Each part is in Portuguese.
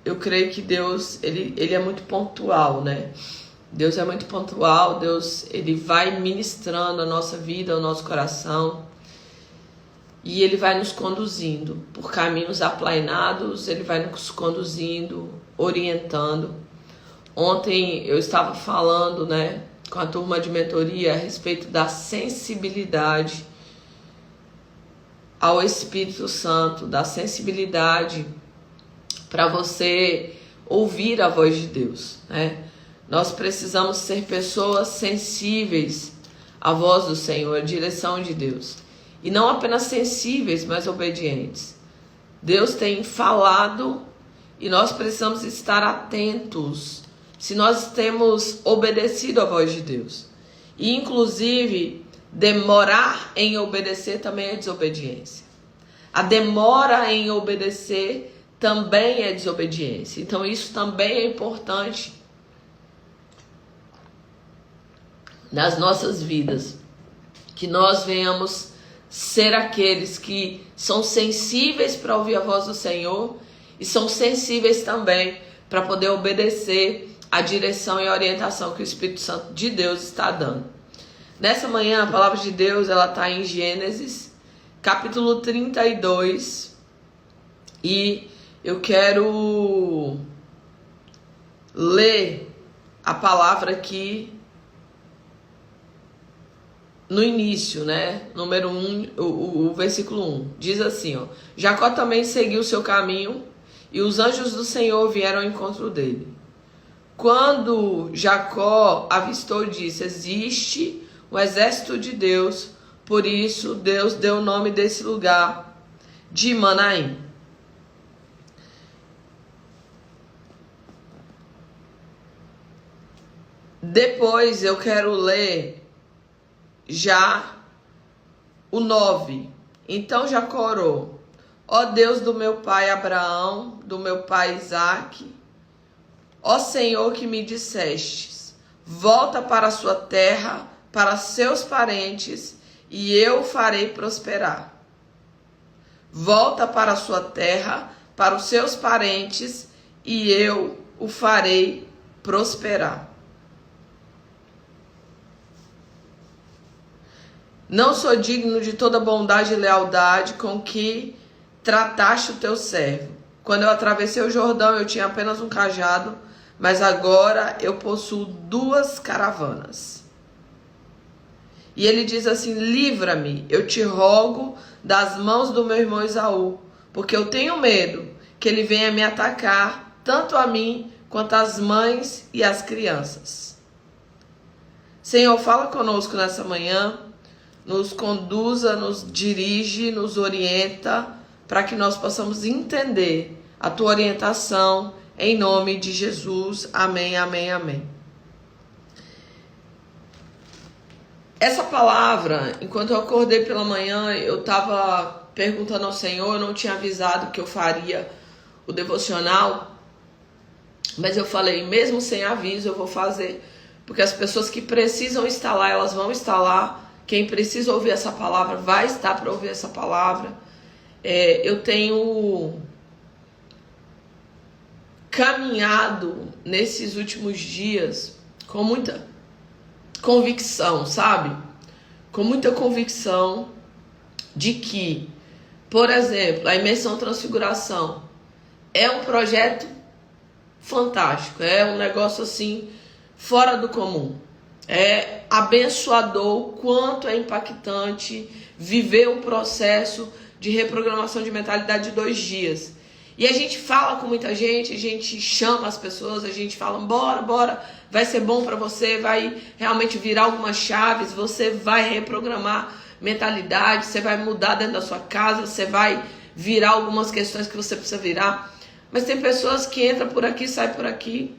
eu creio que Deus, ele é muito pontual, né? Deus é muito pontual, Deus, ele vai ministrando a nossa vida, o nosso coração, e ele vai nos conduzindo por caminhos aplainados, ele vai nos conduzindo, orientando. Ontem eu estava falando, né, com a turma de mentoria a respeito da sensibilidade ao Espírito Santo, da sensibilidade para você ouvir a voz de Deus, né? Nós precisamos ser pessoas sensíveis à voz do Senhor, à direção de Deus. E não apenas sensíveis, mas obedientes. Deus tem falado e nós precisamos estar atentos se nós temos obedecido à voz de Deus. E inclusive, demorar em obedecer também é desobediência. A demora em obedecer também é desobediência. Então isso também é importante nas nossas vidas, que nós venhamos ser aqueles que são sensíveis para ouvir a voz do Senhor e são sensíveis também para poder obedecer a direção e a orientação que o Espírito Santo de Deus está dando. Nessa manhã, a palavra de Deus ela está em Gênesis, capítulo 32, e eu quero ler a palavra aqui no início, né? Número 1, o versículo 1. Diz assim, ó: Jacó também seguiu seu caminho, e os anjos do Senhor vieram ao encontro dele. Quando Jacó avistou, disse: existe um exército de Deus, por isso Deus deu o nome desse lugar de Manaim. Depois eu quero ler já o 9. Então Jacó orou: ó Deus do meu pai Abraão, do meu pai Isaque, ó Senhor que me dissestes, volta para a sua terra, para seus parentes, e eu o farei prosperar. Volta para a sua terra, para os seus parentes, e eu o farei prosperar. Não sou digno de toda bondade e lealdade com que trataste o teu servo. Quando eu atravessei o Jordão, eu tinha apenas um cajado, mas agora eu possuo 2 caravanas. E ele diz assim: livra-me, eu te rogo, das mãos do meu irmão Esaú, porque eu tenho medo que ele venha me atacar, tanto a mim quanto as mães e as crianças. Senhor, fala conosco nessa manhã, nos conduza, nos dirige, nos orienta, para que nós possamos entender a tua orientação, em nome de Jesus. Amém, amém, amém. Essa palavra, enquanto eu acordei pela manhã, eu estava perguntando ao Senhor, eu não tinha avisado que eu faria o devocional, mas eu falei, mesmo sem aviso, eu vou fazer, porque as pessoas que precisam estar lá, elas vão estar lá. Quem precisa ouvir essa palavra vai estar para ouvir essa palavra. Eu tenho caminhado nesses últimos dias com muita convicção, sabe? Com muita convicção de que, por exemplo, a Imersão Transfiguração é um projeto fantástico, é um negócio assim fora do comum. É abençoador o quanto é impactante viver um processo de reprogramação de mentalidade de 2 dias. E a gente fala com muita gente, a gente chama as pessoas, a gente fala, bora, vai ser bom para você, vai realmente virar algumas chaves, você vai reprogramar mentalidade, você vai mudar dentro da sua casa, você vai virar algumas questões que você precisa virar. Mas tem pessoas que entram por aqui, saem por aqui,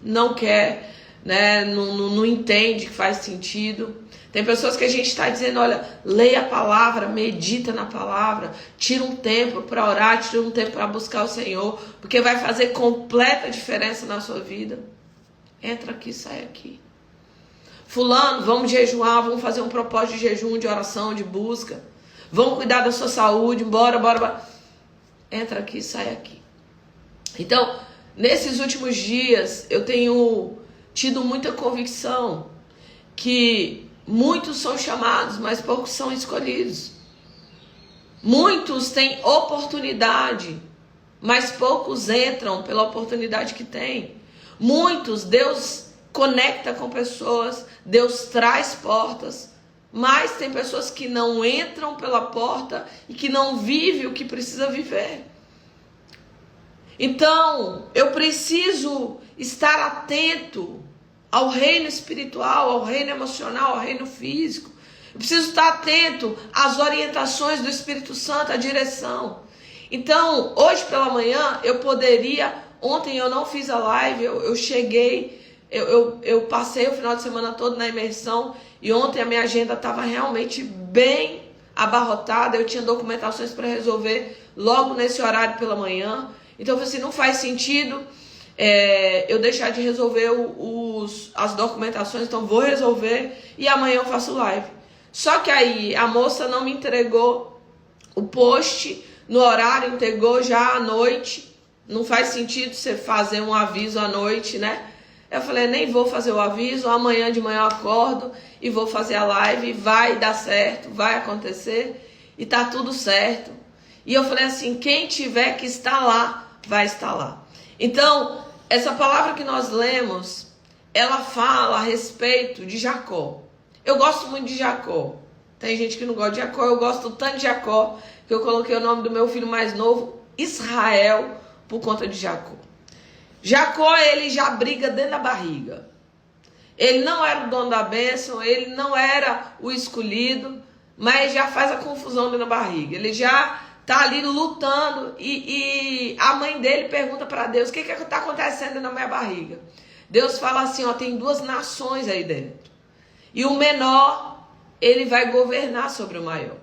não quer, né? Não entende que faz sentido. Tem pessoas que a gente está dizendo, olha, leia a palavra, medita na palavra, tira um tempo para orar, tira um tempo para buscar o Senhor, porque vai fazer completa diferença na sua vida. Entra aqui, sai aqui. Fulano, vamos jejuar, vamos fazer um propósito de jejum, de oração, de busca. Vamos cuidar da sua saúde, bora. Entra aqui, sai aqui. Então, nesses últimos dias, eu tenho tido muita convicção que muitos são chamados, mas poucos são escolhidos. Muitos têm oportunidade, mas poucos entram pela oportunidade que têm. Muitos, Deus conecta com pessoas, Deus traz portas, mas tem pessoas que não entram pela porta e que não vivem o que precisa viver. Então, eu preciso estar atento ao reino espiritual, ao reino emocional, ao reino físico. Eu preciso estar atento às orientações do Espírito Santo, à direção. Então, hoje pela manhã, eu poderia... Ontem eu não fiz a live, eu cheguei... Eu passei o final de semana todo na imersão e ontem a minha agenda estava realmente bem abarrotada. Eu tinha documentações para resolver logo nesse horário pela manhã. Então, assim, não faz sentido eu deixar de resolver as documentações. Então, vou resolver e amanhã eu faço live. Só que aí a moça não me entregou o post no horário, entregou já à noite. Não faz sentido você fazer um aviso à noite, né? Eu falei, nem vou fazer o aviso, amanhã de manhã eu acordo e vou fazer a live, vai dar certo, vai acontecer e tá tudo certo. E eu falei assim, quem tiver que estar lá, vai estar lá. Então, essa palavra que nós lemos, ela fala a respeito de Jacó. Eu gosto muito de Jacó. Tem gente que não gosta de Jacó, eu gosto tanto de Jacó, que eu coloquei o nome do meu filho mais novo, Israel, por conta de Jacó. Jacó, ele já briga dentro da barriga. Ele não era o dono da bênção, ele não era o escolhido, mas já faz a confusão dentro da barriga. Ele já tá ali lutando e a mãe dele pergunta para Deus, o que está acontecendo na minha barriga? Deus fala assim, ó, tem 2 nações aí dentro. E o menor, ele vai governar sobre o maior.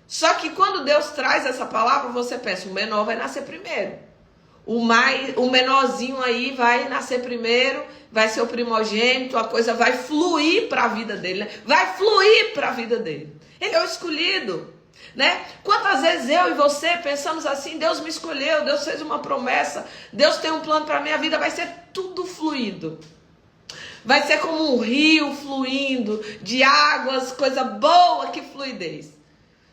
Só que quando Deus traz essa palavra, você pensa, o menor vai nascer primeiro. O menorzinho aí vai nascer primeiro, vai ser o primogênito, a coisa vai fluir para a vida dele, né? Vai fluir para a vida dele. Ele é o escolhido, né? Quantas vezes eu e você pensamos assim, Deus me escolheu, Deus fez uma promessa, Deus tem um plano para a minha vida, vai ser tudo fluido. Vai ser como um rio fluindo, de águas, coisa boa, que fluidez.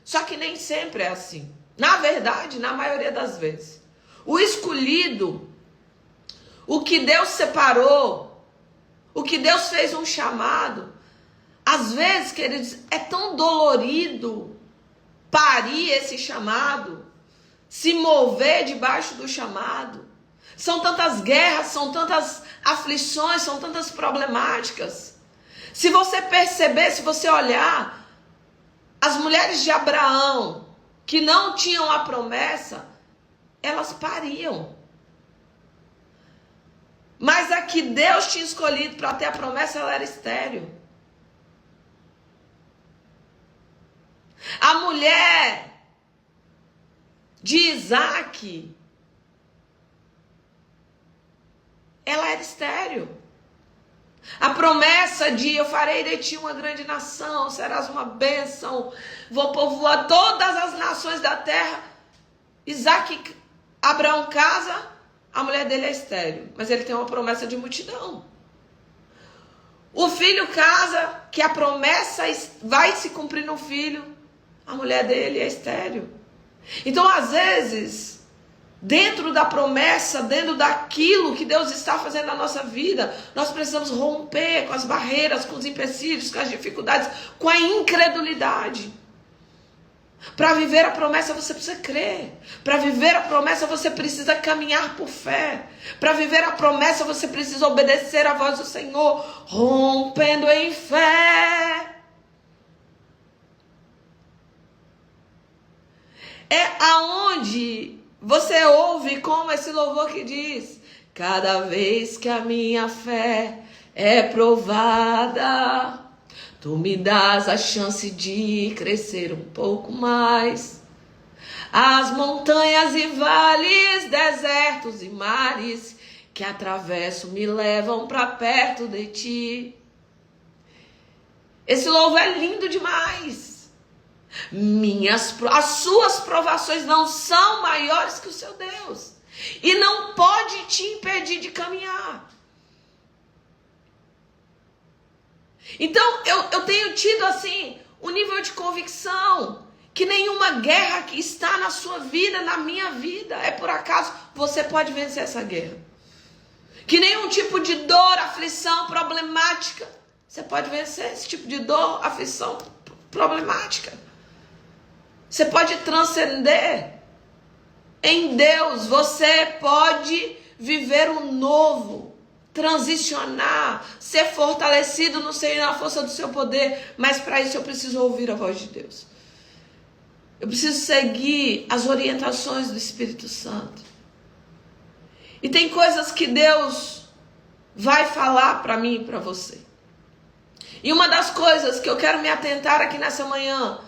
Só que nem sempre é assim. Na verdade, na maioria das vezes. O escolhido, o que Deus separou, o que Deus fez um chamado, às vezes, queridos, é tão dolorido parir esse chamado, se mover debaixo do chamado. São tantas guerras, são tantas aflições, são tantas problemáticas. Se você perceber, se você olhar, as mulheres de Abraão, que não tinham a promessa, elas pariam. Mas a que Deus tinha escolhido para ter a promessa, ela era estéril. A mulher de Isaac, ela era estéril. A promessa de eu farei de ti uma grande nação, serás uma bênção, vou povoar todas as nações da terra. Abraão casa, a mulher dele é estéril, mas ele tem uma promessa de multidão. O filho casa, que a promessa vai se cumprir no filho, a mulher dele é estéril. Então, às vezes, dentro da promessa, dentro daquilo que Deus está fazendo na nossa vida, nós precisamos romper com as barreiras, com os empecilhos, com as dificuldades, com a incredulidade. Para viver a promessa você precisa crer. Para viver a promessa você precisa caminhar por fé. Para viver a promessa você precisa obedecer à voz do Senhor, rompendo em fé. É aonde você ouve como esse louvor que diz: cada vez que a minha fé é provada, tu me dás a chance de crescer um pouco mais. As montanhas e vales, desertos e mares que atravesso me levam para perto de ti. Esse louvor é lindo demais. As suas provações não são maiores que o seu Deus. E não pode te impedir de caminhar. Então, eu tenho tido, assim, um nível de convicção que nenhuma guerra que está na sua vida, na minha vida, é por acaso. Você pode vencer essa guerra. Que nenhum tipo de dor, aflição, problemática, você pode vencer esse tipo de dor, aflição, problemática. Você pode transcender. Em Deus, você pode viver o novo, transicionar, ser fortalecido no Senhor e na força do seu poder. Mas para isso eu preciso ouvir a voz de Deus. Eu preciso seguir as orientações do Espírito Santo. E tem coisas que Deus vai falar para mim e para você. E uma das coisas que eu quero me atentar aqui nessa manhã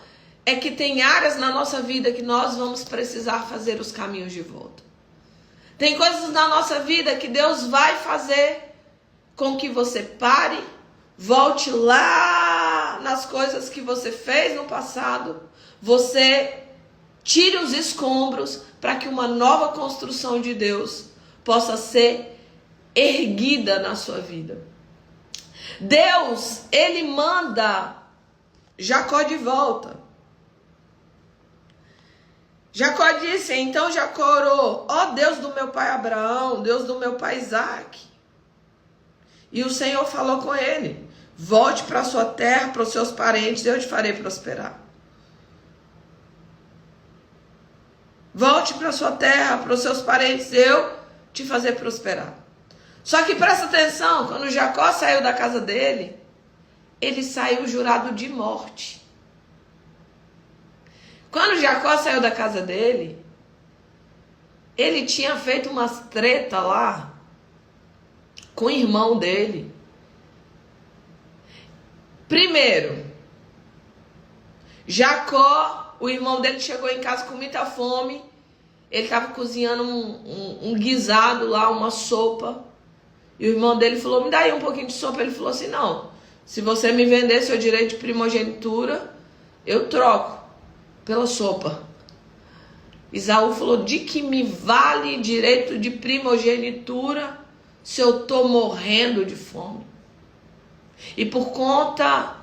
é que tem áreas na nossa vida que nós vamos precisar fazer os caminhos de volta. Tem coisas na nossa vida que Deus vai fazer com que você pare, volte lá nas coisas que você fez no passado, você tire os escombros para que uma nova construção de Deus possa ser erguida na sua vida. Deus, ele manda Jacó de volta. Jacó disse, então Jacó orou, ó Deus do meu pai Abraão, Deus do meu pai Isaac. E o Senhor falou com ele, volte para a sua terra, para os seus parentes, eu te farei prosperar. Volte para a sua terra, para os seus parentes, eu te fazer prosperar. Só que presta atenção, quando Jacó saiu da casa dele, ele saiu jurado de morte. Quando Jacó saiu da casa dele, ele tinha feito umas treta lá com o irmão dele. Primeiro, Jacó, o irmão dele chegou em casa com muita fome. Ele estava cozinhando um guisado lá, uma sopa. E o irmão dele falou, me dá aí um pouquinho de sopa. Ele falou assim, não, se você me vender seu direito de primogenitura, eu troco pela sopa. Esaú falou, de que me vale direito de primogenitura se eu estou morrendo de fome? E por conta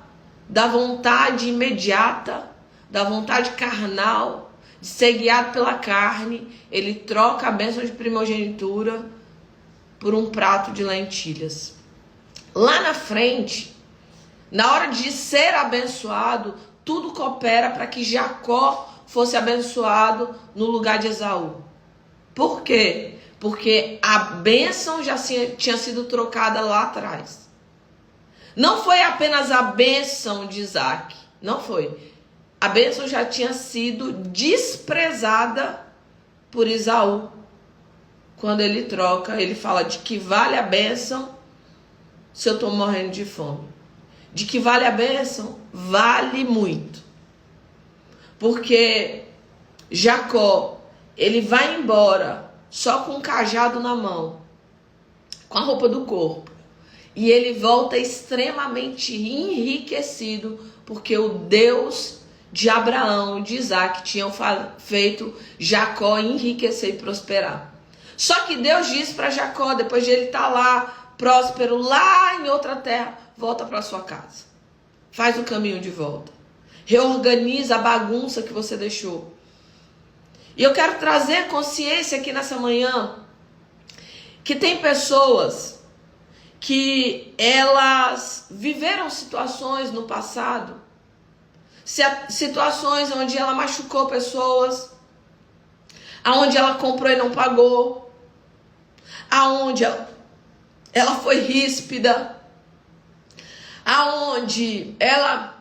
da vontade imediata, da vontade carnal, de ser guiado pela carne, ele troca a bênção de primogenitura por um prato de lentilhas. Lá na frente, na hora de ser abençoado, tudo coopera para que Jacó fosse abençoado no lugar de Esaú. Por quê? Porque a bênção já tinha sido trocada lá atrás. Não foi apenas a bênção de Isaac, não foi. A bênção já tinha sido desprezada por Esaú. Quando ele troca, ele fala de que vale a bênção se eu estou morrendo de fome. De que vale a bênção? Vale muito. Porque Jacó, ele vai embora só com um cajado na mão, com a roupa do corpo. E ele volta extremamente enriquecido, porque o Deus de Abraão, de Isaac, tinham feito Jacó enriquecer e prosperar. Só que Deus disse para Jacó, depois de ele estar lá, próspero, lá em outra terra, volta para sua casa. Faz o caminho de volta. Reorganiza a bagunça que você deixou. E eu quero trazer consciência aqui nessa manhã que tem pessoas que elas viveram situações no passado, situações onde ela machucou pessoas, aonde ela comprou e não pagou, aonde ela foi ríspida, aonde ela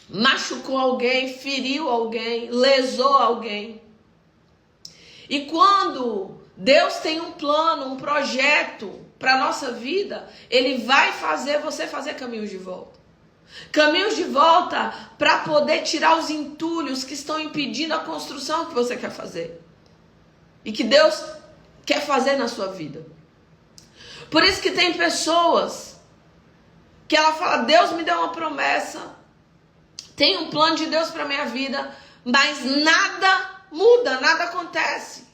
machucou alguém, feriu alguém, lesou alguém. E quando Deus tem um plano, um projeto para a nossa vida, Ele vai fazer você fazer caminhos de volta. Caminhos de volta para poder tirar os entulhos que estão impedindo a construção que você quer fazer. E que Deus quer fazer na sua vida. Por isso que tem pessoas que ela fala, Deus me deu uma promessa, tem um plano de Deus para minha vida, mas nada muda, nada acontece.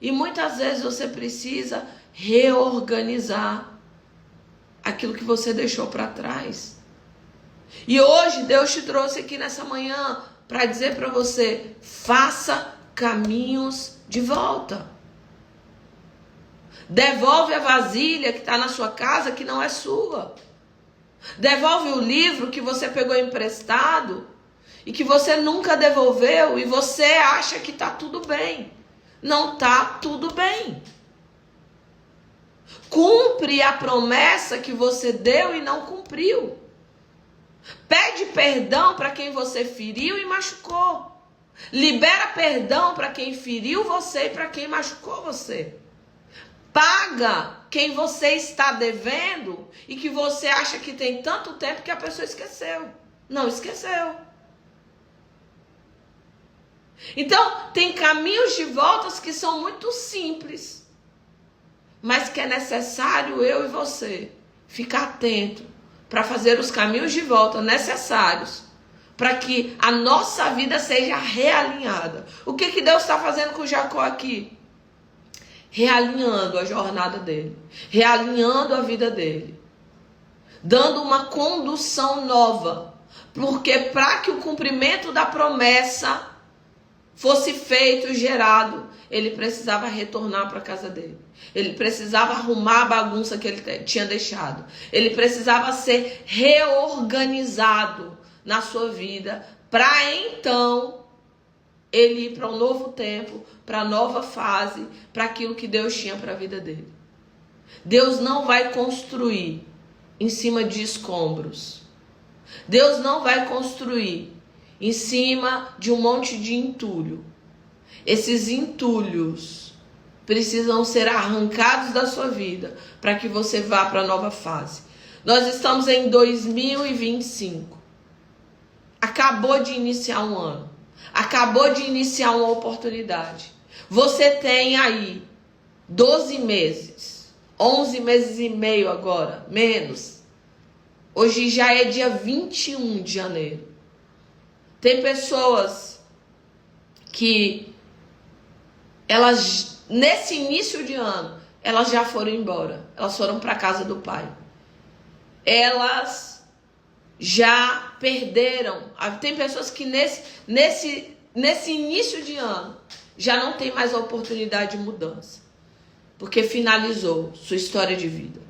E muitas vezes você precisa reorganizar aquilo que você deixou para trás. E hoje Deus te trouxe aqui nessa manhã para dizer para você: faça caminhos de volta. Devolve a vasilha que está na sua casa que não é sua. Devolve o livro que você pegou emprestado e que você nunca devolveu e você acha que está tudo bem. Não está tudo bem. Cumpre a promessa que você deu e não cumpriu. Pede perdão para quem você feriu e machucou. Libera perdão para quem feriu você e para quem machucou você. Paga quem você está devendo e que você acha que tem tanto tempo que a pessoa esqueceu. Não esqueceu. Então, tem caminhos de voltas que são muito simples, mas que é necessário eu e você ficar atento para fazer os caminhos de volta necessários para que a nossa vida seja realinhada. O que Deus está fazendo com Jacó aqui? Realinhando a jornada dele, realinhando a vida dele, dando uma condução nova, porque para que o cumprimento da promessa fosse feito, gerado, ele precisava retornar para a casa dele. Ele precisava arrumar a bagunça que ele tinha deixado. Ele precisava ser reorganizado na sua vida para então ele ir para um novo tempo, para a nova fase, para aquilo que Deus tinha para a vida dele. Deus não vai construir em cima de escombros. Deus não vai construir em cima de um monte de entulho. Esses entulhos precisam ser arrancados da sua vida para que você vá para a nova fase. Nós estamos em 2025. Acabou de iniciar um ano. Acabou de iniciar uma oportunidade. Você tem aí 12 meses, 11 meses e meio agora, menos. Hoje já é dia 21 de janeiro. Tem pessoas que elas, nesse início de ano, elas já foram embora. Elas foram para a casa do pai. Elas já perderam. Tem pessoas que nesse início de ano já não tem mais a oportunidade de mudança. Porque finalizou sua história de vida.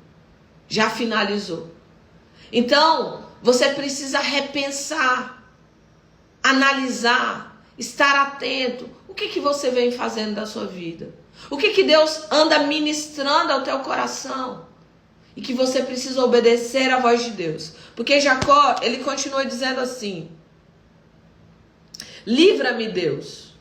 Já finalizou. Então, você precisa repensar, analisar, estar atento. O que você vem fazendo da sua vida? O que Deus anda ministrando ao teu coração? E que você precisa obedecer à voz de Deus. Porque Jacó, ele continua dizendo assim: livra-me, Deus,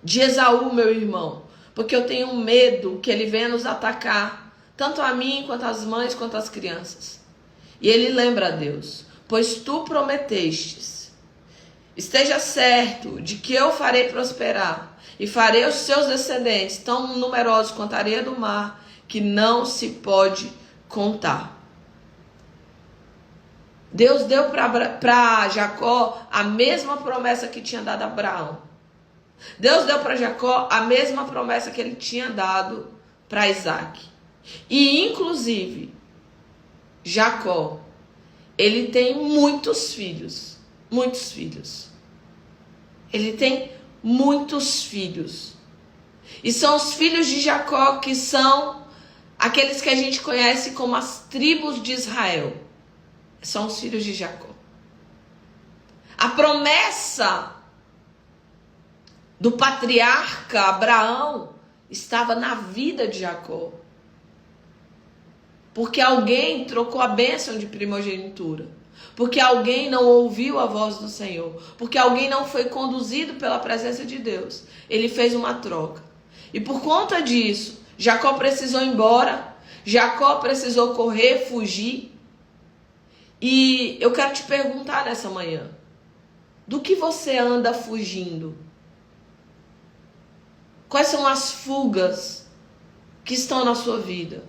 de Esaú, meu irmão, porque eu tenho medo que ele venha nos atacar, tanto a mim, quanto as mães, quanto as crianças. E ele lembra a Deus: pois tu prometestes, esteja certo de que eu farei prosperar, e farei os seus descendentes tão numerosos quanto a areia do mar, que não se pode contar. Deus deu para Jacó a mesma promessa que tinha dado a Abraão. Deus deu para Jacó a mesma promessa que ele tinha dado para Isaac. E inclusive, Jacó, ele tem muitos filhos. Muitos filhos. Ele tem muitos filhos. E são os filhos de Jacó que são aqueles que a gente conhece como as tribos de Israel. São os filhos de Jacó. A promessa do patriarca Abraão estava na vida de Jacó. Porque alguém trocou a bênção de primogenitura. Porque alguém não ouviu a voz do Senhor. Porque alguém não foi conduzido pela presença de Deus. Ele fez uma troca. E por conta disso, Jacó precisou ir embora. Jacó precisou correr, fugir. E eu quero te perguntar nessa manhã: do que você anda fugindo? Quais são as fugas que estão na sua vida?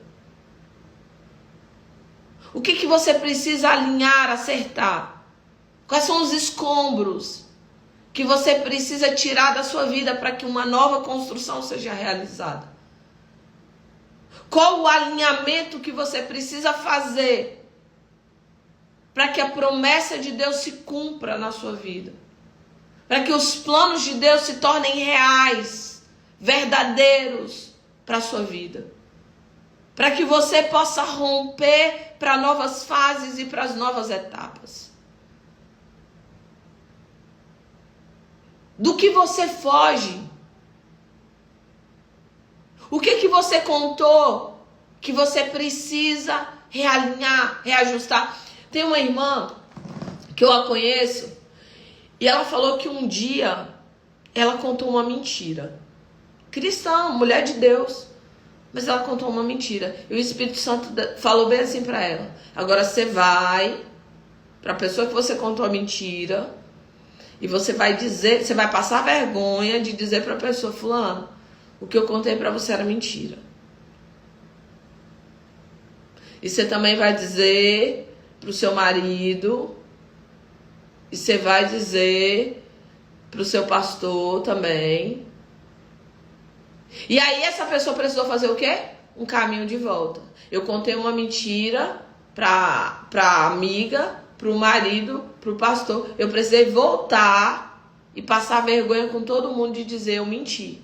O que você precisa alinhar, acertar? Quais são os escombros que você precisa tirar da sua vida para que uma nova construção seja realizada? Qual o alinhamento que você precisa fazer para que a promessa de Deus se cumpra na sua vida? Para que os planos de Deus se tornem reais, verdadeiros para a sua vida. Para que você possa romper para novas fases e para as novas etapas. Do que você foge? O que você contou que você precisa realinhar, reajustar? Tem uma irmã que eu a conheço e ela falou que um dia ela contou uma mentira. Cristã, mulher de Deus, mas ela contou uma mentira. E o Espírito Santo falou bem assim para ela: agora você vai para a pessoa que você contou a mentira e você vai dizer, você vai passar vergonha de dizer para a pessoa: fulano, o que eu contei para você era mentira. E você também vai dizer para o seu marido, e você vai dizer para o seu pastor também. E aí essa pessoa precisou fazer o quê? Um caminho de volta. Eu contei uma mentira para a amiga, para o marido, para o pastor. Eu precisei voltar e passar vergonha com todo mundo de dizer: eu menti.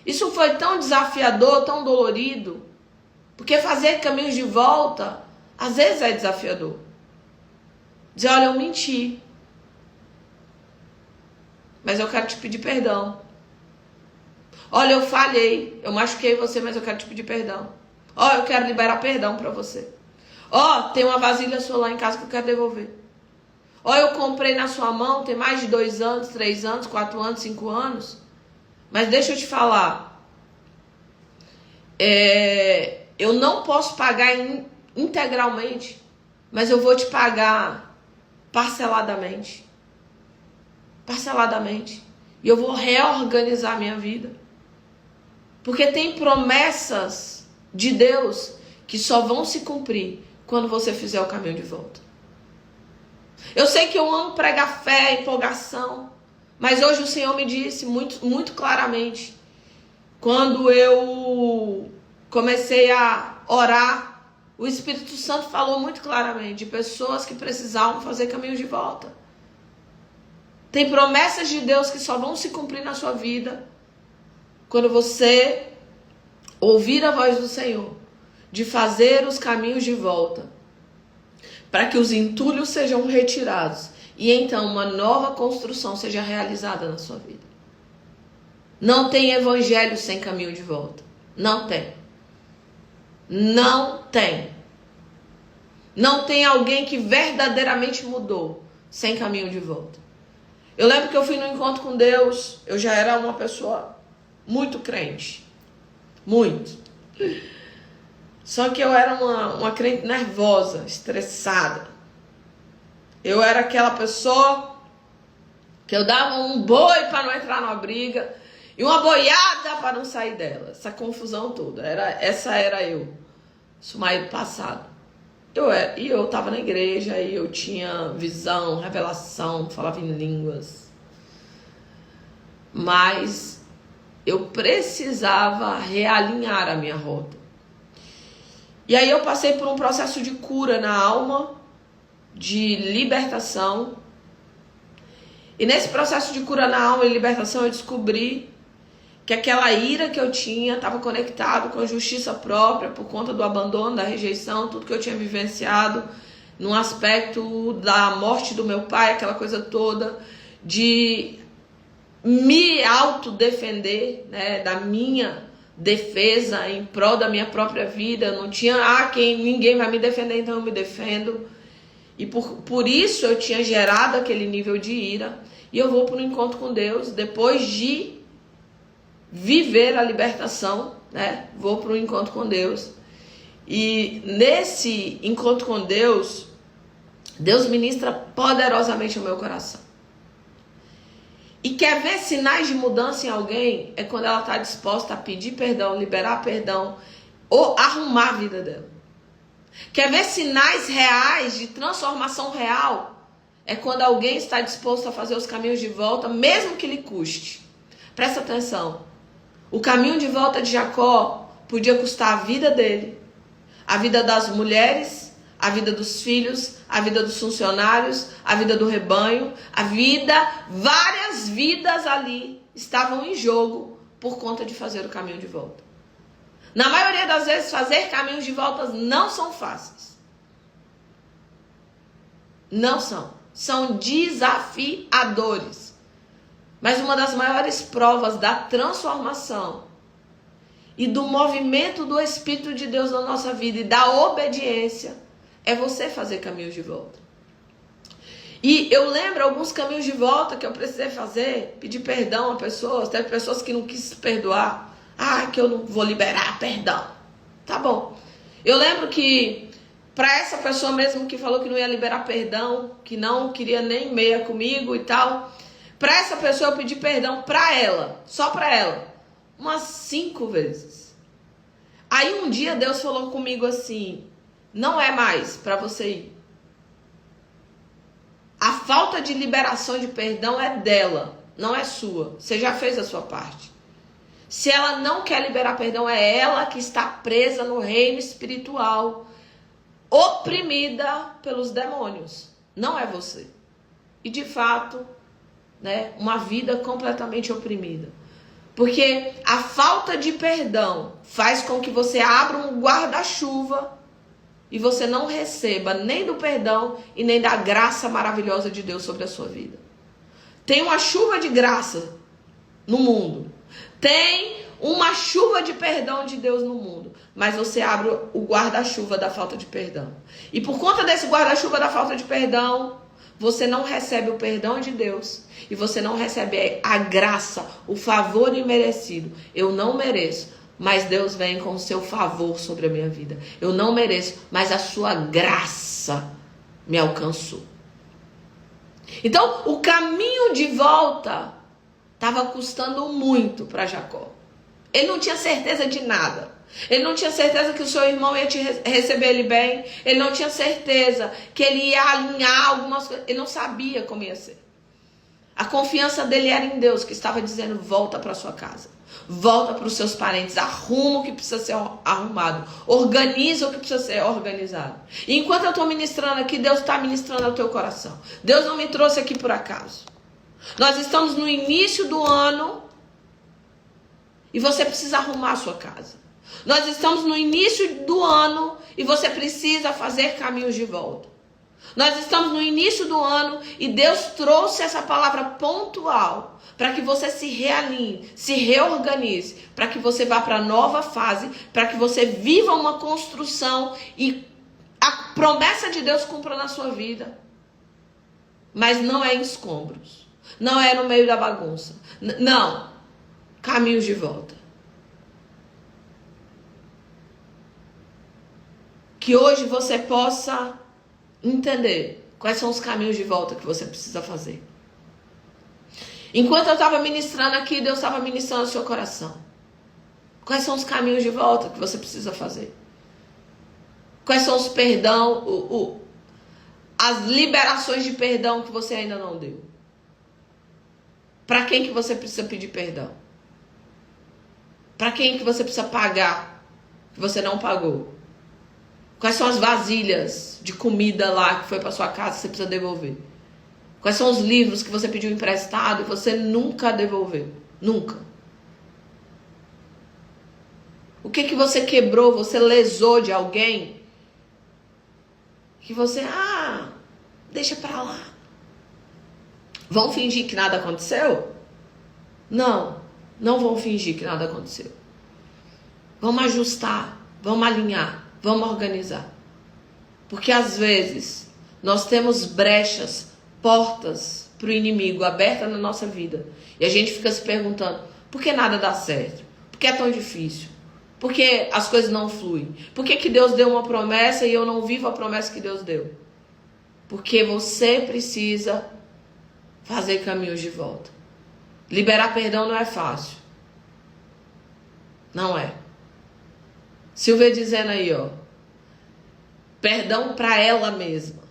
Isso foi tão desafiador, tão dolorido, porque fazer caminhos de volta às vezes é desafiador. Dizer: olha, eu menti, mas eu quero te pedir perdão. Olha, eu falhei, eu machuquei você, mas eu quero te pedir perdão. Ó, eu quero liberar perdão para você. Ó, tem uma vasilha sua lá em casa que eu quero devolver. Ó, eu comprei na sua mão, tem mais de 2 anos, 3 anos, 4 anos, 5 anos. Mas deixa eu te falar, eu não posso pagar integralmente, mas eu vou te pagar parceladamente. Parceladamente. E eu vou reorganizar a minha vida. Porque tem promessas de Deus que só vão se cumprir quando você fizer o caminho de volta. Eu sei que eu amo pregar fé, empolgação, mas hoje o Senhor me disse muito, muito claramente, quando eu comecei a orar, o Espírito Santo falou muito claramente de pessoas que precisavam fazer caminho de volta. Tem promessas de Deus que só vão se cumprir na sua vida quando você ouvir a voz do Senhor, de fazer os caminhos de volta, para que os entulhos sejam retirados e então uma nova construção seja realizada na sua vida. Não tem evangelho sem caminho de volta. Não tem. Não tem. Não tem alguém que verdadeiramente mudou sem caminho de volta. Eu lembro que eu fui no encontro com Deus, eu já era uma pessoa muito crente. Muito. Só que eu era uma crente nervosa, estressada. Eu era aquela pessoa que eu dava um boi para não entrar numa briga e uma boiada para não sair dela. Essa confusão toda. Essa era eu. Isso mais passado. Eu estava na igreja e eu tinha visão, revelação, falava em línguas. Mas eu precisava realinhar a minha rota. E aí eu passei por um processo de cura na alma, de libertação. E nesse processo de cura na alma e libertação eu descobri que aquela ira que eu tinha estava conectado com a justiça própria por conta do abandono, da rejeição, tudo que eu tinha vivenciado num aspecto da morte do meu pai, aquela coisa toda de me autodefender, né, da minha defesa em prol da minha própria vida. Não tinha ninguém vai me defender, então eu me defendo. E por isso eu tinha gerado aquele nível de ira. E eu vou para um encontro com Deus depois de viver a libertação, né? Vou para um encontro com Deus. E nesse encontro com Deus, Deus ministra poderosamente o meu coração. E quer ver sinais de mudança em alguém é quando ela está disposta a pedir perdão, liberar perdão ou arrumar a vida dela. Quer ver sinais reais de transformação real é quando alguém está disposto a fazer os caminhos de volta, mesmo que lhe custe. Presta atenção. O caminho de volta de Jacó podia custar a vida dele, a vida das mulheres, a vida dos filhos, a vida dos funcionários, a vida do rebanho, várias vidas ali estavam em jogo por conta de fazer o caminho de volta. Na maioria das vezes, fazer caminhos de volta não são fáceis. Não são. São desafiadores. Mas uma das maiores provas da transformação e do movimento do Espírito de Deus na nossa vida e da obediência é você fazer caminhos de volta. E eu lembro alguns caminhos de volta que eu precisei fazer, pedir perdão a pessoas, teve pessoas que não quis perdoar. Ah, que eu não vou liberar perdão. Tá bom. Eu lembro que para essa pessoa mesmo que falou que não ia liberar perdão, que não queria nem meia comigo e tal, para essa pessoa eu pedi perdão para ela, só para ela, umas 5 vezes. Aí um dia Deus falou comigo assim: não é mais para você ir. A falta de liberação de perdão é dela, não é sua. Você já fez a sua parte. Se ela não quer liberar perdão, é ela que está presa no reino espiritual, oprimida pelos demônios. Não é você. E de fato, né, uma vida completamente oprimida. Porque a falta de perdão faz com que você abra um guarda-chuva e você não receba nem do perdão e nem da graça maravilhosa de Deus sobre a sua vida. Tem uma chuva de graça no mundo. Tem uma chuva de perdão de Deus no mundo. Mas você abre o guarda-chuva da falta de perdão. E por conta desse guarda-chuva da falta de perdão, você não recebe o perdão de Deus. E você não recebe a graça, o favor imerecido. Eu não mereço, mas Deus vem com o seu favor sobre a minha vida. Eu não mereço, mas a sua graça me alcançou. Então, o caminho de volta estava custando muito para Jacó. Ele não tinha certeza de nada. Ele não tinha certeza que o seu irmão ia receber ele bem. Ele não tinha certeza que ele ia alinhar algumas coisas. Ele não sabia como ia ser. A confiança dele era em Deus, que estava dizendo: volta para sua casa. Volta para os seus parentes. Arruma o que precisa ser arrumado. Organiza o que precisa ser organizado. E enquanto eu estou ministrando aqui, Deus está ministrando ao teu coração. Deus não me trouxe aqui por acaso. Nós estamos no início do ano e você precisa arrumar a sua casa. Nós estamos no início do ano e você precisa fazer caminhos de volta. Nós estamos no início do ano e Deus trouxe essa palavra pontual para que você se realinhe, se reorganize, para que você vá para a nova fase, para que você viva uma construção e a promessa de Deus cumpra na sua vida. Mas não é em escombros. Não é no meio da bagunça. Não. Caminhos de volta. Que hoje você possa entender quais são os caminhos de volta que você precisa fazer. Enquanto eu estava ministrando aqui, Deus estava ministrando o seu coração. Quais são os caminhos de volta que você precisa fazer? Quais são os perdão, as liberações de perdão que você ainda não deu? Para quem que você precisa pedir perdão? Para quem que você precisa pagar que você não pagou? Quais são as vasilhas de comida lá que foi para sua casa que você precisa devolver? Quais são os livros que você pediu emprestado e você nunca devolveu? Nunca. O que que você quebrou, você lesou de alguém? Que você, deixa pra lá. Vão fingir que nada aconteceu? Não, não vão fingir que nada aconteceu. Vamos ajustar, vamos alinhar, vamos organizar. Porque às vezes nós temos brechas, portas para o inimigo abertas na nossa vida. E a gente fica se perguntando, por que nada dá certo? Por que é tão difícil? Por que as coisas não fluem? Por que que Deus deu uma promessa e eu não vivo a promessa que Deus deu? Porque você precisa fazer caminhos de volta. Liberar perdão não é fácil. Não é. Silvia dizendo aí, perdão para ela mesma.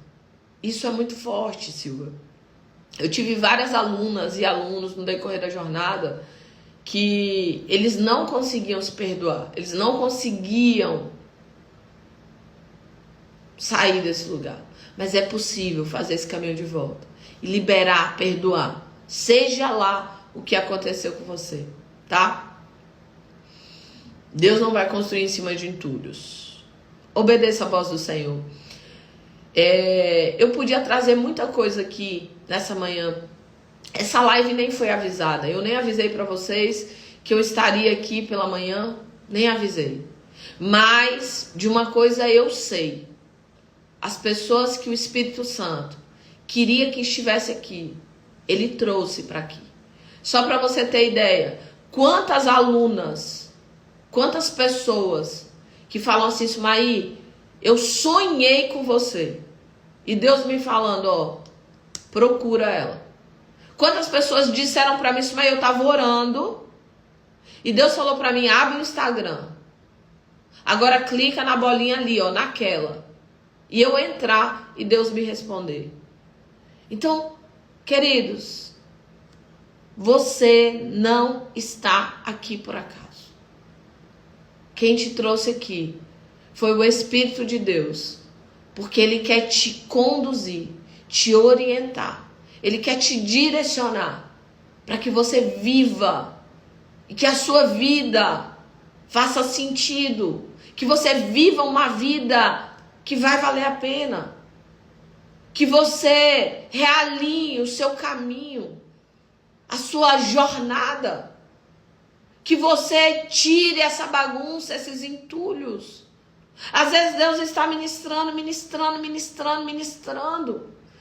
Isso é muito forte, Silvia. Eu tive várias alunas e alunos no decorrer da jornada que eles não conseguiam se perdoar, eles não conseguiam sair desse lugar. Mas é possível fazer esse caminho de volta e liberar, perdoar, seja lá o que aconteceu com você, tá? Deus não vai construir em cima de entulhos. Obedeça a voz do Senhor. Eu podia trazer muita coisa aqui nessa manhã. Essa live nem foi avisada. Eu nem avisei para vocês que eu estaria aqui pela manhã. Nem avisei. Mas de uma coisa eu sei. As pessoas que o Espírito Santo queria que estivesse aqui, ele trouxe para aqui. Só para você ter ideia, quantas alunas, quantas pessoas que falam assim, Sumaí, eu sonhei com você. E Deus me falando, ó, procura ela. Quantas pessoas disseram para mim, Sumaí, eu estava orando, e Deus falou para mim, abre o Instagram. Agora clica na bolinha ali, ó, naquela. E eu entrar e Deus me responder. Então, queridos, você não está aqui por acaso. Quem te trouxe aqui foi o Espírito de Deus. Porque Ele quer te conduzir, te orientar. Ele quer te direcionar para que você viva e que a sua vida faça sentido. Que você viva uma vida que vai valer a pena. Que você realinhe o seu caminho, a sua jornada. Que você tire essa bagunça, esses entulhos. Às vezes Deus está ministrando.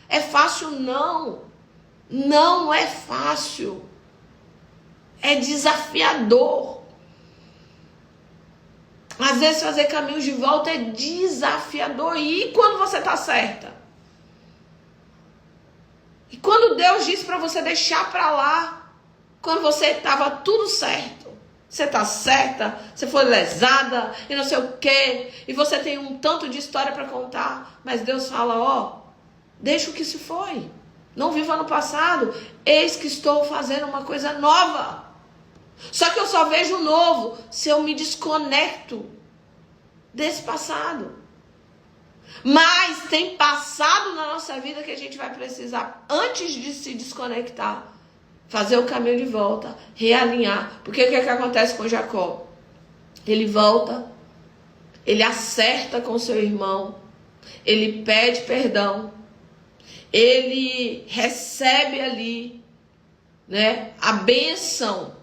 É fácil? Não. Não é fácil. É desafiador. Às vezes fazer caminhos de volta é desafiador. E quando você está certa? E quando Deus disse para você deixar para lá? Quando você estava tudo certo? Você está certa? Você foi lesada? E não sei o quê? E você tem um tanto de história para contar. Mas Deus fala, ó, deixa o que se foi. Não viva no passado. Eis que estou fazendo uma coisa nova. Só que eu só vejo o novo se eu me desconecto desse passado. Mas tem passado na nossa vida que a gente vai precisar, antes de se desconectar, fazer o caminho de volta, realinhar. Porque o que acontece com Jacó? Ele volta, ele acerta com seu irmão, ele pede perdão, ele recebe ali, né, a bênção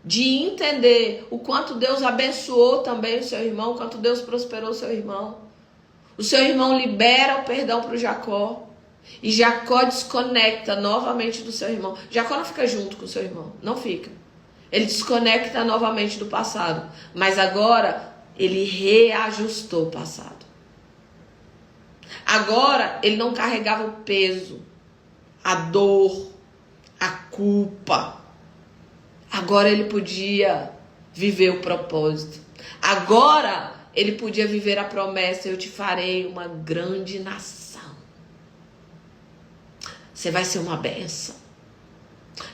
de entender o quanto Deus abençoou também o seu irmão, o quanto Deus prosperou o seu irmão. O seu irmão libera o perdão para o Jacó. E Jacó desconecta novamente do seu irmão. Jacó não fica junto com o seu irmão. Não fica. Ele desconecta novamente do passado. Mas agora ele reajustou o passado. Agora ele não carregava o peso, a dor, a culpa. Agora ele podia viver o propósito. Agora ele podia viver a promessa: eu te farei uma grande nação. Você vai ser uma bênção.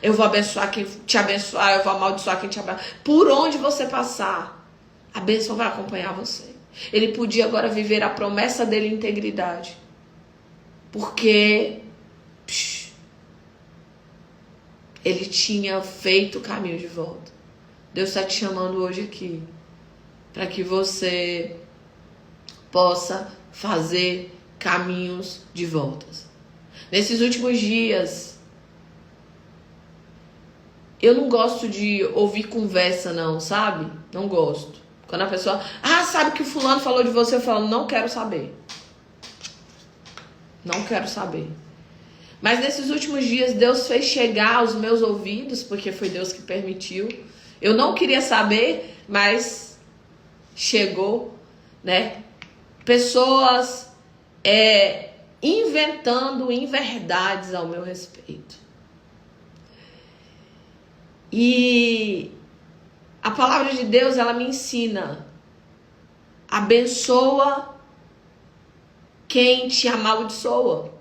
Eu vou abençoar quem te abençoar, eu vou amaldiçoar quem te abençoar. Por onde você passar, a bênção vai acompanhar você. Ele podia agora viver a promessa dele em integridade. Porque ele tinha feito o caminho de volta. Deus está te chamando hoje aqui para que você possa fazer caminhos de voltas. Nesses últimos dias, eu não gosto de ouvir conversa não, sabe? Não gosto. Quando a pessoa, sabe que o fulano falou de você, eu falo, não quero saber. Não quero saber. Mas nesses últimos dias, Deus fez chegar aos meus ouvidos, porque foi Deus que permitiu. Eu não queria saber, mas chegou, né? Pessoas inventando inverdades ao meu respeito. E a palavra de Deus, ela me ensina: abençoa quem te amaldiçoa.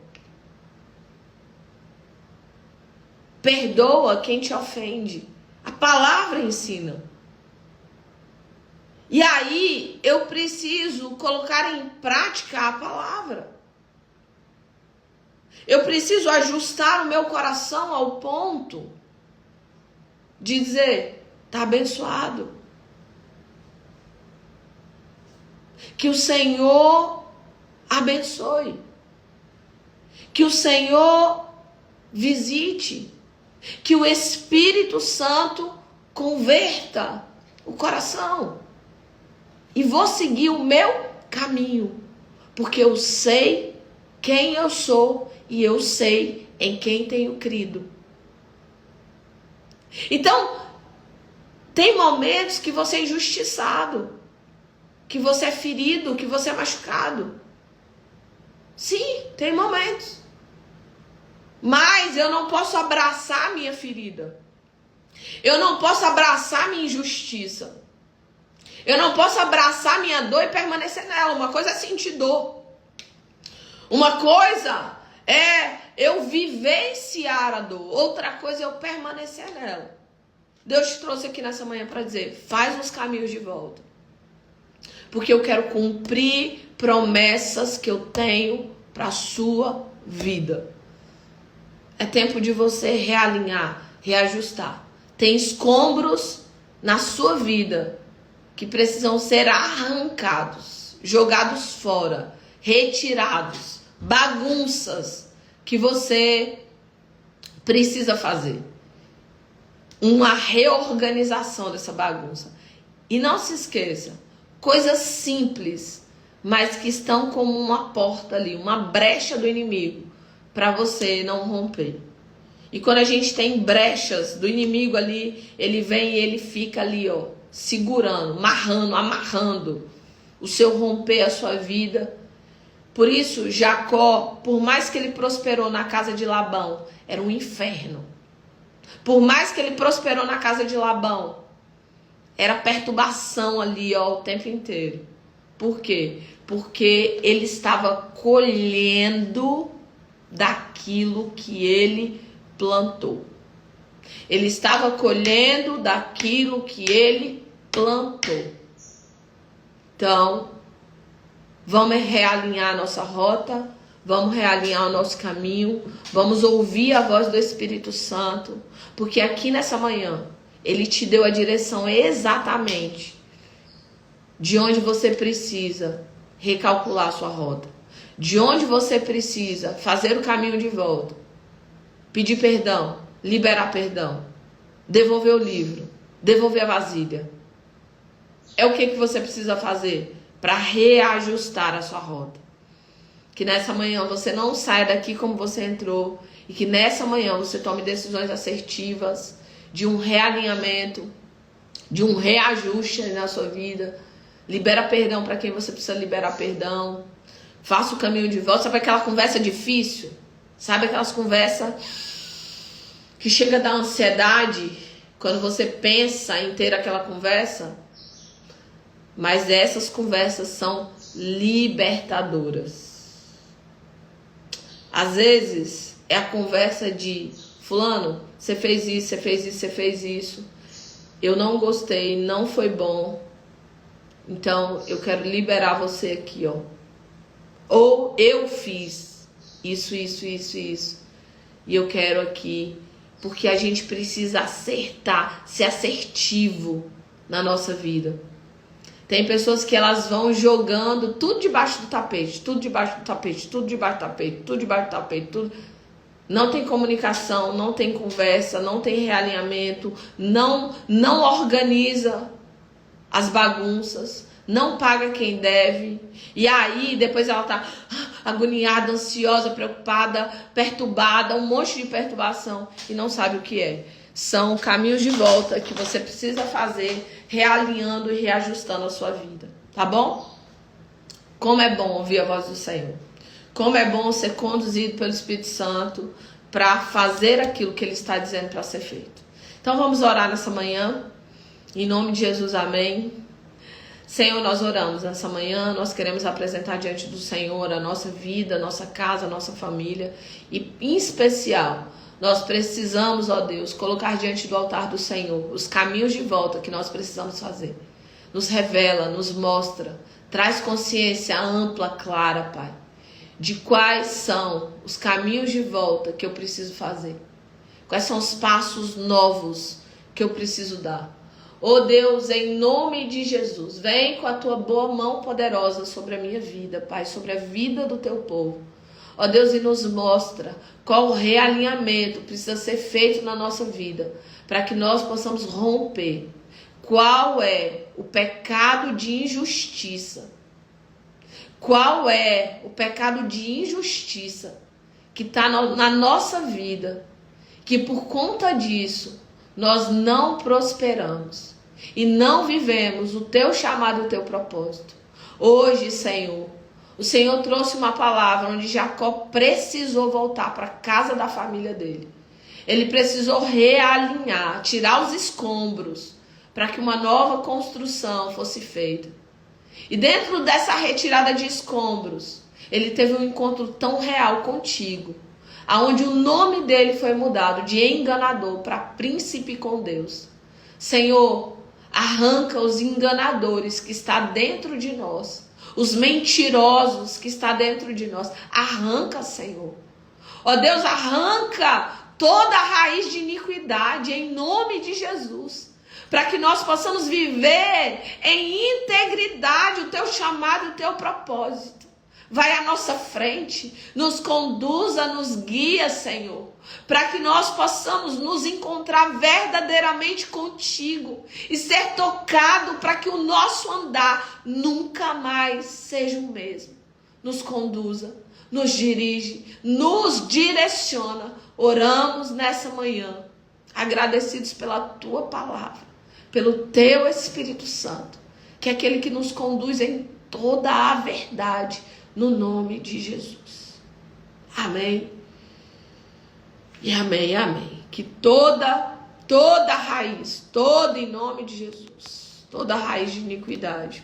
Perdoa quem te ofende. A palavra ensina. E aí eu preciso colocar em prática a palavra. Eu preciso ajustar o meu coração ao ponto de dizer, está abençoado. Que o Senhor abençoe. Que o Senhor visite. Que o Espírito Santo converta o coração. E vou seguir o meu caminho. Porque eu sei quem eu sou e eu sei em quem tenho crido. Então, tem momentos que você é injustiçado, que você é ferido, que você é machucado. Sim, tem momentos. Mas eu não posso abraçar a minha ferida. Eu não posso abraçar a minha injustiça. Eu não posso abraçar a minha dor e permanecer nela. Uma coisa é sentir dor. Uma coisa é eu vivenciar a dor. Outra coisa é eu permanecer nela. Deus te trouxe aqui nessa manhã para dizer, faz os caminhos de volta. Porque eu quero cumprir promessas que eu tenho para a sua vida. É tempo de você realinhar, reajustar. Tem escombros na sua vida que precisam ser arrancados, jogados fora, retirados, bagunças que você precisa fazer. Uma reorganização dessa bagunça. E não se esqueça, coisas simples, mas que estão como uma porta ali, uma brecha do inimigo, para você não romper. E quando a gente tem brechas do inimigo ali, ele vem e ele fica ali, ó, segurando, amarrando o seu romper, a sua vida. Por isso, Jacó, por mais que ele prosperou na casa de Labão, era um inferno. Por mais que ele prosperou na casa de Labão, era perturbação ali, ó, o tempo inteiro. Por quê? Porque ele estava colhendo daquilo que ele plantou. Ele estava colhendo daquilo que ele plantou. Então, vamos realinhar a nossa rota, vamos realinhar o nosso caminho, vamos ouvir a voz do Espírito Santo, porque aqui nessa manhã, ele te deu a direção exatamente de onde você precisa recalcular a sua rota, de onde você precisa fazer o caminho de volta, pedir perdão, liberar perdão, devolver o livro, devolver a vasilha. É o que você precisa fazer para reajustar a sua rota. Que nessa manhã você não saia daqui como você entrou e que nessa manhã você tome decisões assertivas de um realinhamento, de um reajuste na sua vida. Libera perdão para quem você precisa liberar perdão. Faça o caminho de volta. Sabe aquela conversa difícil? Sabe aquelas conversas que chega a dar ansiedade quando você pensa em ter aquela conversa? Mas essas conversas são libertadoras. Às vezes é a conversa de fulano, você fez isso, você fez isso, você fez isso. Eu não gostei, não foi bom. Então eu quero liberar você aqui, ó. Ou eu fiz isso. E eu quero aqui, porque a gente precisa acertar, ser assertivo na nossa vida. Tem pessoas que elas vão jogando tudo debaixo do tapete, tudo debaixo do tapete, tudo debaixo do tapete, tudo debaixo do tapete, tudo. Não tem comunicação, não tem conversa, não tem realinhamento, não organiza as bagunças, não paga quem deve. E aí depois ela tá agoniada, ansiosa, preocupada, perturbada, um monte de perturbação e não sabe o que é. São caminhos de volta que você precisa fazer, realinhando e reajustando a sua vida. Tá bom? Como é bom ouvir a voz do Senhor. Como é bom ser conduzido pelo Espírito Santo para fazer aquilo que Ele está dizendo para ser feito. Então vamos orar nessa manhã. Em nome de Jesus, amém. Senhor, nós oramos nessa manhã. Nós queremos apresentar diante do Senhor a nossa vida, a nossa casa, a nossa família. E em especial Nós precisamos, ó Deus, colocar diante do altar do Senhor os caminhos de volta que nós precisamos fazer. Nos revela, nos mostra, traz consciência ampla, clara, Pai, de quais são os caminhos de volta que eu preciso fazer. Quais são os passos novos que eu preciso dar. Ó Deus, em nome de Jesus, vem com a tua boa mão poderosa sobre a minha vida, Pai, sobre a vida do teu povo. Ó Deus, e nos mostra qual realinhamento precisa ser feito na nossa vida, para que nós possamos romper. Qual é o pecado de injustiça? Qual é o pecado de injustiça que está na nossa vida, que por conta disso nós não prosperamos e não vivemos o teu chamado e o teu propósito? Hoje, Senhor, o Senhor trouxe uma palavra onde Jacó precisou voltar para a casa da família dele. Ele precisou realinhar, tirar os escombros, para que uma nova construção fosse feita. E dentro dessa retirada de escombros, ele teve um encontro tão real contigo, aonde o nome dele foi mudado de enganador para príncipe com Deus. Senhor, arranca os enganadores que está dentro de nós, os mentirosos que está dentro de nós. Arranca, Senhor. Ó Deus, arranca toda a raiz de iniquidade em nome de Jesus, para que nós possamos viver em integridade o teu chamado e o teu propósito. Vai à nossa frente, nos conduza, nos guia, Senhor, para que nós possamos nos encontrar verdadeiramente contigo e ser tocado para que o nosso andar nunca mais seja o mesmo. Nos conduza, nos dirige, nos direciona. Oramos nessa manhã, agradecidos pela tua palavra, pelo teu Espírito Santo, que é aquele que nos conduz em toda a verdade, no nome de Jesus. Amém. E amém, amém. Que toda raiz, toda em nome de Jesus, toda raiz de iniquidade,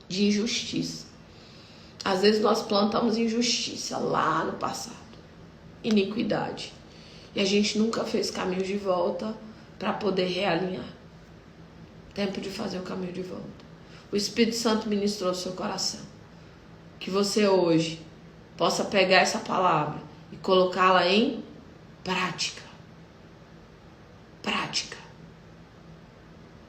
de injustiça. Às vezes nós plantamos injustiça lá no passado, iniquidade. E a gente nunca fez caminho de volta para poder realinhar. Tempo de fazer o caminho de volta. O Espírito Santo ministrou o seu coração. Que você hoje possa pegar essa palavra e colocá-la em prática. Prática.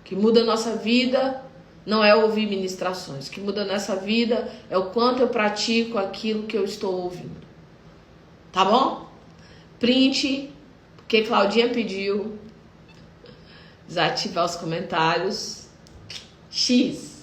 O que muda a nossa vida não é ouvir ministrações. O que muda a nossa vida é o quanto eu pratico aquilo que eu estou ouvindo. Tá bom? Print, porque Claudinha pediu. Desativar os comentários. X.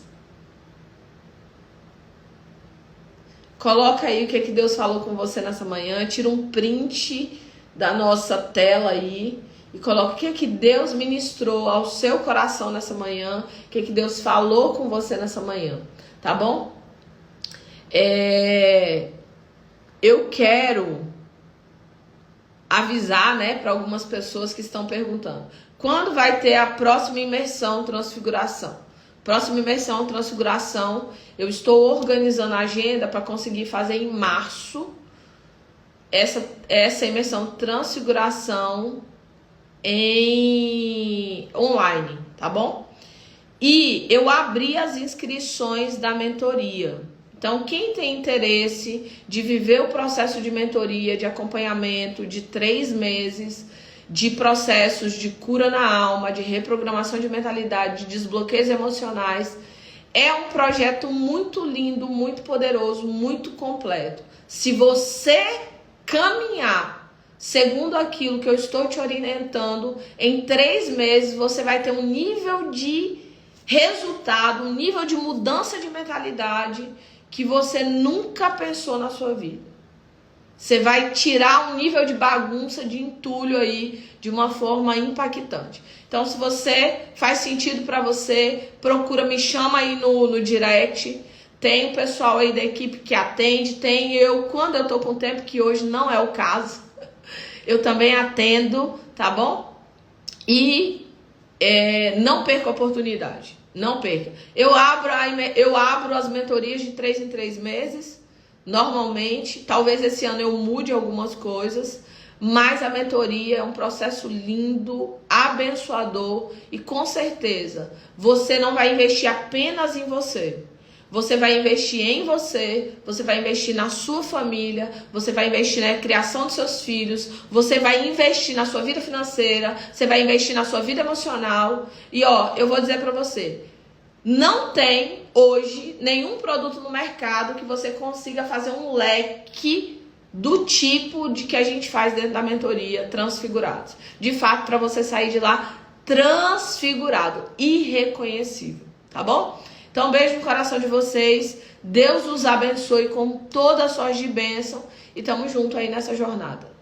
Coloca aí o que Deus falou com você nessa manhã. Tira um print da nossa tela aí. E coloca o que Deus ministrou ao seu coração nessa manhã. O que Deus falou com você nessa manhã. Tá bom? Eu quero avisar, né, para algumas pessoas que estão perguntando. Quando vai ter a próxima imersão Transfiguração? Próxima imersão Transfiguração, eu estou organizando a agenda para conseguir fazer em março essa imersão Transfiguração em online, tá bom? E eu abri as inscrições da mentoria. Então, quem tem interesse de viver o processo de mentoria, de acompanhamento de 3 meses, de processos de cura na alma, de reprogramação de mentalidade, de desbloqueios emocionais, é um projeto muito lindo, muito poderoso, muito completo. Se você caminhar segundo aquilo que eu estou te orientando, em 3 meses você vai ter um nível de resultado, um nível de mudança de mentalidade que você nunca pensou na sua vida. Você vai tirar um nível de bagunça, de entulho aí, de uma forma impactante. Então, se você faz sentido para você, procura, me chama aí no direct. Tem o pessoal aí da equipe que atende, tem eu, quando eu tô com tempo, que hoje não é o caso, eu também atendo, tá bom? E não perca a oportunidade, não perca. Eu abro as mentorias de 3 em 3 meses, normalmente. Talvez esse ano eu mude algumas coisas, Mas a mentoria é um processo lindo, abençoador e com certeza você não vai investir apenas em você. Você vai investir em você, você vai investir na sua família, você vai investir na criação dos seus filhos, você vai investir na sua vida financeira, você vai investir na sua vida emocional. E eu vou dizer pra você, não tem hoje nenhum produto no mercado que você consiga fazer um leque do tipo de que a gente faz dentro da mentoria Transfigurados. De fato, para você sair de lá transfigurado, irreconhecível, tá bom? Então, beijo no coração de vocês. Deus os abençoe com toda a sorte de bênção. E tamo junto aí nessa jornada.